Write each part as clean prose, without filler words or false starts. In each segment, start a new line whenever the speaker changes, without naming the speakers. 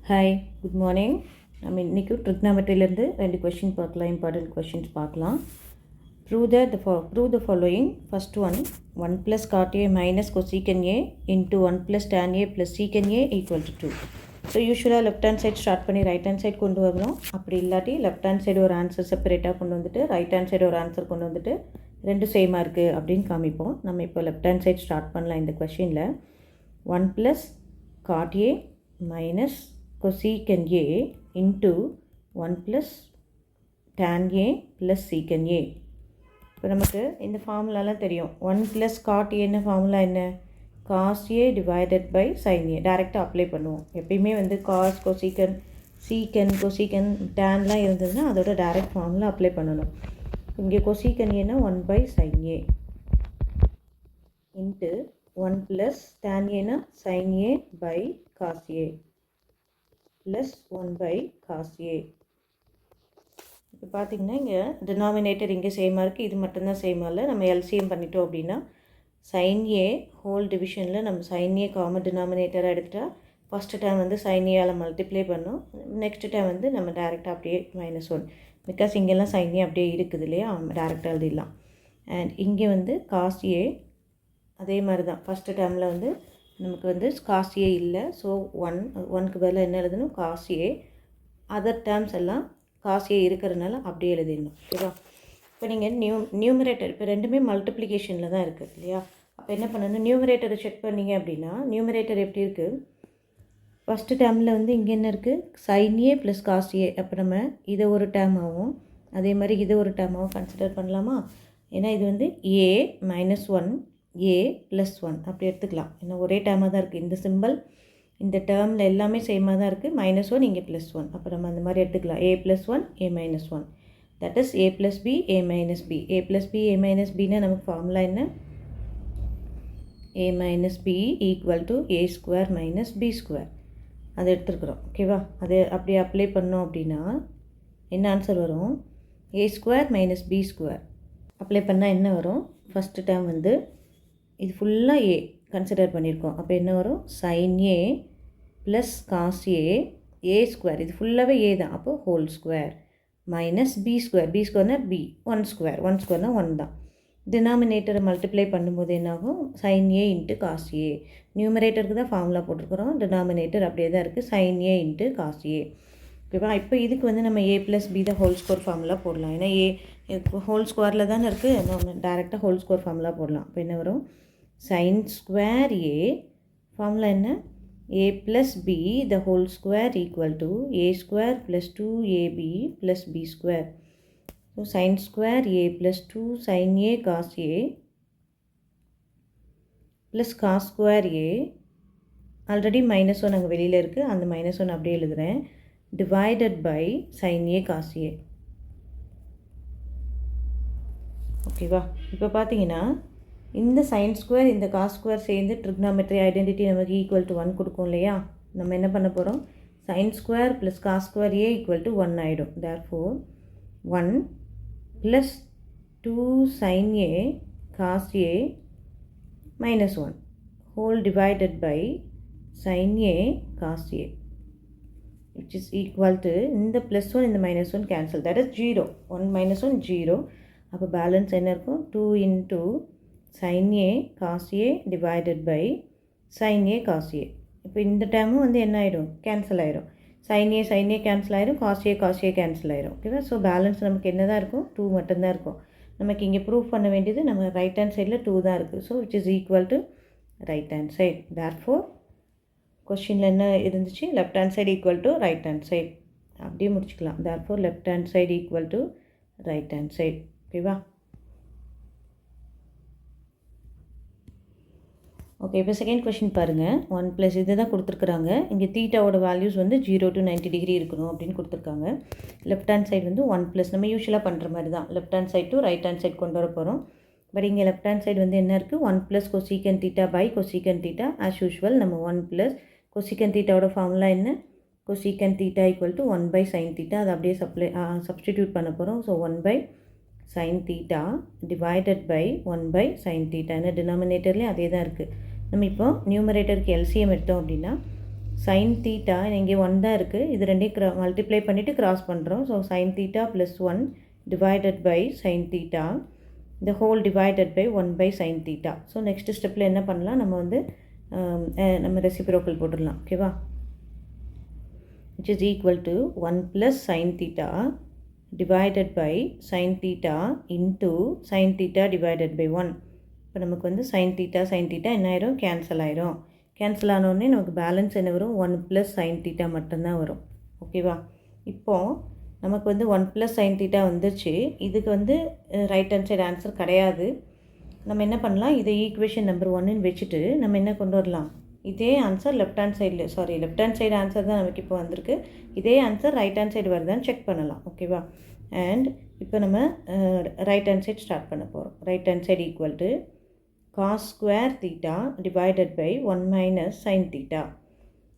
Hi, good morning. நம்ம இன்றைக்கி ட்ரிக்னாமெட்ரியிலேருந்து 2 question பார்க்கலாம். இம்பார்ட்டன்ட் கொஷின்ஸ் பார்க்கலாம். Prove the following. First one, 1 + cot A minus cosecant A into 1 + tan A plus secant A equal to 2. So யூஸ்வலாக left hand side start பண்ணி right hand side கொண்டு வரணும். அப்படி இல்லாட்டி லெஃப்ட் ஹேண்ட் சைடு ஒரு answer செப்பரேட்டாக கொண்டு வந்துட்டு ரைட் ஹேண்ட் சைடு ஒரு ஆன்சர் கொண்டு வந்துட்டு ரெண்டும் சேமாக இருக்குது அப்படின்னு காமிப்போம். நம்ம இப்போ லெஃப்ட் ஹேண்ட் சைட் ஸ்டார்ட் பண்ணலாம். இந்த கொஷினில் 1 + cot A minus cosecant A into 1 + tan A plus secant A. இப்போ நமக்கு இந்த ஃபார்முலாலாம் தெரியும். 1 + cot A என்ன ஃபார்முலா என்ன? cos A divided by sin A. டைரெக்டாக அப்ளை பண்ணுவோம். எப்பயுமே வந்து cos, cosecant, secant, cosecant, tanலாம் இருந்ததுன்னா அதோட டைரக்ட் ஃபார்முலா அப்ளை பண்ணணும். இங்கே cosecant Aனா 1/sin A into 1 + tan Aனா sin A by cos A plus 1/cos A. இப்போ பார்த்திங்கன்னா இங்கே டினாமினேட்டர் இங்கே சேமாக இருக்குது, இது மட்டும்தான் சேமாக இல்லை. நம்ம எல்சிஎம் பண்ணிட்டோம் அப்படின்னா sin A ஹோல் டிவிஷனில் நம்ம sin A காமன் டினாமினேட்டராக எடுத்துகிட்டா ஃபஸ்ட்டு டைம் வந்து sin A ஆல் மல்டிப்ளை பண்ணோம். நெக்ஸ்ட் டைம் வந்து நம்ம டேரெக்டாக அப்படியே -1, பிகாஸ் இங்கெல்லாம் sin A அப்படியே இருக்குது இல்லையா, டேரெக்டாக எழுதிடலாம். அண்ட் இங்கே வந்து cos A அதே மாதிரி தான். ஃபஸ்ட்டு டைமில் வந்து நமக்கு வந்து cos A இல்லை, ஸோ 1க்கு பதிலாக என்ன எழுதணும்? cos A. அதர் டேர்ம்ஸ் எல்லாம் cos A இருக்கிறதுனால அப்படியே எழுதிடணும். ஓகேவா? இப்போ நீங்கள் நியூமரேட்டர் இப்போ ரெண்டுமே மல்டிப்ளிகேஷனில் தான் இருக்குது இல்லையா? அப்போ என்ன பண்ணணும்? நியூமரேட்டரை செக் பண்ணிங்க அப்படின்னா நியூமரேட்டர் எப்படி இருக்குது? ஃபஸ்ட்டு டேர்மில் வந்து இங்கே என்ன இருக்குது? sin A + cos A. அப்போ நம்ம இதை ஒரு டேர்மாகவும் அதே மாதிரி இதை ஒரு டேர்மாகவும் கன்சிடர் பண்ணலாமா? ஏன்னா இது வந்து A - 1 A + 1 அப்படி எடுத்துக்கலாம். ஏன்னா ஒரே டேர்மாக தான் இருக்குது. இந்த சிம்பிள் இந்த டேர்மில் எல்லாமே சேமாக தான் இருக்குது. -1 இங்கே +1. அப்போ நம்ம அந்த மாதிரி எடுத்துக்கலாம். A + 1 A - 1, that is A + B A - B. A + B A - Bனா நமக்கு ஃபார்முலா என்ன? A - B = A² - B². அதை எடுத்துருக்குறோம். ஓகேவா? அது அப்படியே அப்ளை பண்ணோம் அப்படின்னா என்ன ஆன்சர் வரும்? A² - B². அப்ளை பண்ணால் என்ன வரும்? ஃபஸ்ட்டு டேர்ம் வந்து இது ஃபுல்லாக A கன்சிடர் பண்ணியிருக்கோம். அப்போ என்ன வரும்? sin A + cos A A². இது ஃபுல்லாகவே A தான். அப்போது ஹோல் ஸ்கொயர் - B². B²னா B 1². 1²னா 1 தான். டினாமினேட்டரை மல்டிப்ளை பண்ணும்போது என்னாகும்? sin A × cos A. நியூமரேட்டருக்கு தான் ஃபார்முலா போட்டிருக்கிறோம். டினாமினேட்டர் அப்படியே தான் இருக்குது. sin A × cos A. ஓகேவா? இப்போ இதுக்கு வந்து நம்ம A + B தான் ஹோல் ஸ்கொயர் ஃபார்முலா போடலாம். ஏன்னா A ஹோல் ஸ்கொயரில் தானே இருக்குது. நம்ம டேரெக்டாக ஹோல் ஸ்கொயர் ஃபார்முலா போடலாம். இப்போ என்ன வரும்? sin² A ஃபார்முலா என்ன? A + B the whole square equal to A² + 2AB + B². So sin² A + 2 sin A cos A plus cos² A. Already -1 அங்கே வெளியில் இருக்குது, அந்த -1 அப்படியே எழுதுகிறேன். Divided by sin A cos A. ஓகேவா? இப்போ பார்த்தீங்கன்னா இந்த sin² இந்த cos² சேர்ந்து ட்ரிக்னாமெட்ரி ஐடென்டிட்டி நமக்கு =1 கொடுக்கும் இல்லையா? நம்ம என்ன பண்ண போகிறோம்? sin² + cos² A = 1 ஆகிடும். therefore 1 + 2 sin A cos A -1 whole divided by sin A cos A, which is equal to இந்த +1 இந்த -1 cancel, that is 0. 1 - 1 0. அப்போ பேலன்ஸ் என்ன இருக்கும்? 2 × sin A cos A divided by sin A cos A. இப்போ இந்த டேர்மும் வந்து என்ன ஆகிடும்? கேன்சல் ஆகிடும். sin A கேன்சல் ஆகிடும், cos A கேன்சல் ஆகிடும். ஓகேவா? ஸோ பேலன்ஸ் நமக்கு என்ன தான் இருக்கும்? 2 மட்டும்தான் இருக்கும். நமக்கு இங்கே ப்ரூவ் பண்ண வேண்டியது நம்ம ரைட் ஹேண்ட் சைடில் 2 தான் இருக்குது. So which is equal to right hand side. Therefore கொஷினில் என்ன இருந்துச்சு? Left hand side equal to right hand side. அப்படியே முடிச்சுக்கலாம். Therefore left hand side equal to right hand side. ஓகேவா? ஓகே, இப்போ செகண்ட் கொஷின் பாருங்கள். 1 + இது தான் கொடுத்துருக்குறாங்க. இங்கே தீட்டாவோட வேல்யூஸ் வந்து 0 to 90 டிகிரி இருக்கணும் அப்படின்னு கொடுத்துருக்காங்க. லெஃப்ட் ஹேண்ட் சைடு வந்து 1 + நம்ம யூஸ்வலாக பண்ணுற மாதிரி தான் left hand side to right hand side கொண்டு வர போகிறோம். பட் இங்கே லெஃப்ட் ஹேண்ட் சைடு வந்து என்ன இருக்குது? 1 + cosecant θ / cosecant θ. ஆஸ் யூஷுவல் நம்ம 1 + cosecant θவோட ஃபார்முலா என்ன? cosecant θ = 1/sin θ. அதை அப்படியே சப்ஸ்டிடியூட் பண்ண போகிறோம். So 1/sin θ divided by 1/sin θ. என்ன டினாமினேட்டர்லேயும் அதே தான் இருக்குது. நம்ம இப்போ நியூமரேட்டருக்கு எல்சிஎம் எடுத்தோம் அப்படின்னா sin theta இங்கே 1 தான் இருக்குது, இது ரெண்டையும் மல்டிப்ளை பண்ணிவிட்டு கிராஸ் பண்ணுறோம். So sin theta + 1 divided by sin theta the whole divided by 1 by sin theta. So next ஸ்டெப்பில் என்ன பண்ணலாம், நம்ம வந்து நம்ம ரெசிப்ரோக்கல் போட்டுடலாம். ஓகேவா, which is equal to 1 plus sin theta divided by sin theta into sin theta divided by 1. இப்போ நமக்கு வந்து sin theta என்ன ஆயிரும், கேன்சல் ஆயிரும். கேன்சல் ஆனோடனே நமக்கு பேலன்ஸ் என்ன வரும், 1 plus sin theta மட்டும்தான் வரும். ஓகேவா, இப்போது நமக்கு வந்து 1 plus sin theta வந்துருச்சு. இதுக்கு வந்து ரைட் ஹேண்ட் சைடு ஆன்சர் கிடையாது. நம்ம என்ன பண்ணலாம், இதை ஈக்குவேஷன் நம்பர் 1ன்னு வச்சுட்டு நம்ம என்ன கொண்டு வரலாம், இதே answer left hand side answer தான் நமக்கு இப்போ வந்திருக்கு. இதே ஆன்சர் ரைட் ஹேண்ட் சைடு வருதான்னு செக் பண்ணலாம். ஓகேவா, அண்ட் இப்போ நம்ம ரைட் ஹேண்ட் சைடு ஸ்டார்ட் பண்ண போகிறோம். Right hand side equal to cos square theta divided by 1 minus sin theta.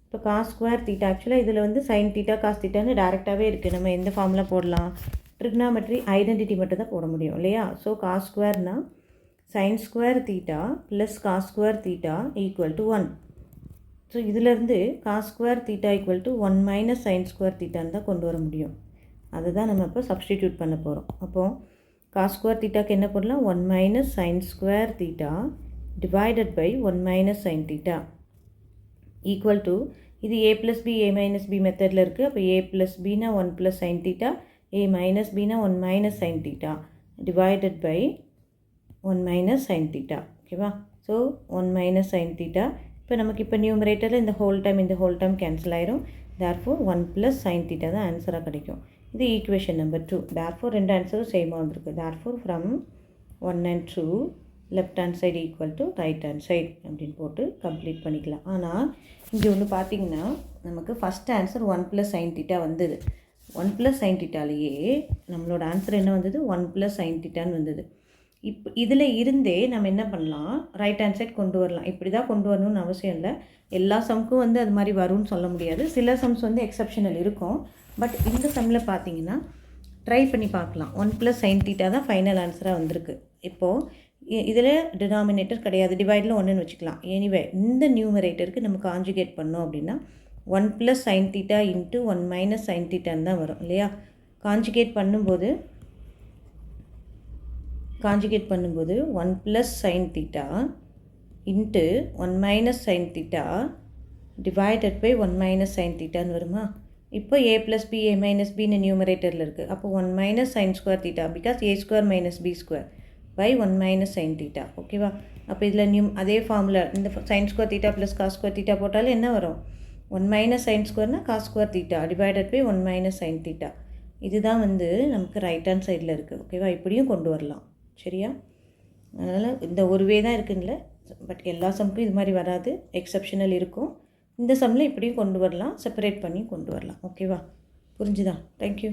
இப்போ cos square theta ஆக்சுவலாக இதில் வந்து sin theta cos thetaன்னு டேரெக்டாகவே இருக்குது. நம்ம எந்த ஃபார்மில் போடலாம், ட்ரிக்னாமெட்ரி ஐடென்டிட்டி மட்டும் தான் போட முடியும் இல்லையா. So cos ஸ்கொயர்னா sin square theta plus cos square theta equal to 1. So இதிலேருந்து cos square theta equal to 1 minus sin square thetaன்னு தான் கொண்டு வர முடியும். அதுதான் நம்ம இப்போ சப்ஸ்டிடியூட் பண்ண போகிறோம். அப்போது cos square thetaக்கு என்ன போடலாம், 1 minus sin square theta divided by 1 minus sin theta equal to, இது a plus b a minus b மெத்தடில் இருக்குது. அப்போ a plus bனா 1 plus sin theta, a minus bனா 1 minus sin theta divided by 1 minus sin theta. ஓகேவா, so 1 minus sin theta. இப்போ நமக்கு இப்போ நியூமரேட்டரில் இந்த ஹோல் டைம் கேன்சல் ஆயிரும். தேர்ஃபோர் 1 plus sin theta தான் ஆன்சராக கிடைக்கும். இது ஈக்குவேஷன் நம்பர் 2. தேர்ஃபோர் ரெண்டு ஆன்சரும் சேமாக வந்திருக்கு. Therefore from 1 and 2 left hand side equal to right hand side அப்படின்னு போட்டு கம்ப்ளீட் பண்ணிக்கலாம். ஆனால் இங்கே ஒன்று பார்த்தீங்கன்னா நமக்கு first answer 1 plus sin theta வந்தது. 1 plus sin thetaலேயே நம்மளோட ஆன்சர் என்ன வந்தது, 1 plus sin thetaன்னு வந்தது. இப்போ இதில் இருந்தே நம்ம என்ன பண்ணலாம், ரைட் ஹேண்ட் சைட் கொண்டு வரலாம். இப்படி தான் கொண்டு வரணும்னு அவசியம் இல்லை. எல்லா சம்க்கும் வந்து அது மாதிரி வரும்னு சொல்ல முடியாது. சில சம்ஸ் வந்து எக்ஸப்ஷனல் இருக்கும். பட் இந்த சம்மில் பார்த்தீங்கன்னா ட்ரை பண்ணி பார்க்கலாம். 1 plus sin theta தான் ஃபைனல் ஆன்சராக வந்திருக்கு. இப்போது இதில் டினாமினேட்டர் கிடையாது, டிவைடில் 1ன்னு வச்சுக்கலாம். எனிவே இந்த நியூமரேட்டருக்கு நம்ம காஞ்சுகேட் பண்ணோம் அப்படின்னா 1 plus sin theta into 1 minus sin thetaன்னு தான் வரும் இல்லையா. காஞ்சுகேட் பண்ணும்போது 1 plus sin theta into 1 minus sin theta divided by 1 minus sin thetaன்னு வருமா. இப்போ a plus b a minus b நியூமரேட்டரில் இருக்குது. அப்போ 1 minus sin square theta because a square minus b square by 1 minus sin theta. ஓகேவா, அப்போ இதில் அதே formula இந்த sin square theta plus cos square theta போட்டாலும் என்ன வரும், 1 minus sin squareனா cos square theta divided by 1 minus sin theta. இதுதான் வந்து நமக்கு ரைட் ஹேண்ட் சைடில் இருக்குது. ஓகேவா, இப்படியும் கொண்டு வரலாம். சரியா, அதனால் இந்த ஒரு வே தான் இருக்குங்கள. பட் எல்லா சம்க்கும் இது மாதிரி வராது, எக்ஸப்ஷனல் இருக்கும். இந்த சம்மில் இப்படியும் கொண்டு வரலாம், செப்பரேட் பண்ணி கொண்டு வரலாம். ஓகேவா, புரிஞ்சுதா? தேங்க்யூ.